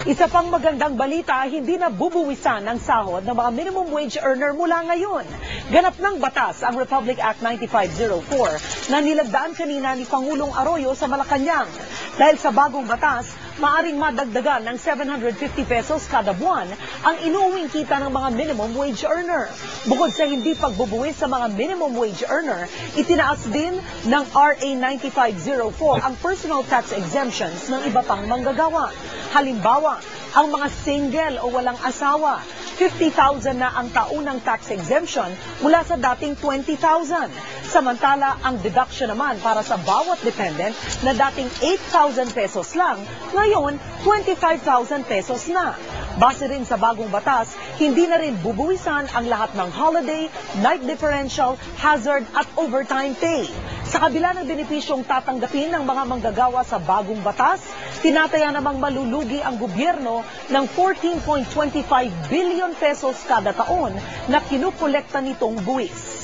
Isa pang magandang balita, hindi na bubuwisan ang sahod ng mga minimum wage earner mula ngayon. Ganap ng batas ang Republic Act 9504 na nilagdaan kanina ni Pangulong Arroyo sa Malacanang. Dahil sa bagong batas, maaring madagdagan ng 750 pesos kada buwan ang inuuwing kita ng mga minimum wage earner. Bukod sa hindi pagbubuwis sa mga minimum wage earner, itinaas din ng RA 9504 ang personal tax exemptions ng iba pang manggagawa. Halimbawa, ang mga single o walang asawa, 50,000 na ang taunang tax exemption mula sa dating 20,000. Samantala, ang deduction naman para sa bawat dependent na dating 8,000 pesos lang, ngayon 25,000 pesos na. Base rin sa bagong batas, hindi na rin bubuwisan ang lahat ng holiday, night differential, hazard at overtime pay. Sa kabila ng benepisyong tatanggapin ng mga manggagawa sa bagong batas, tinataya namang malulugi ang gobyerno ng 14.25 billion pesos kada taon na kinukolekta nitong buwis.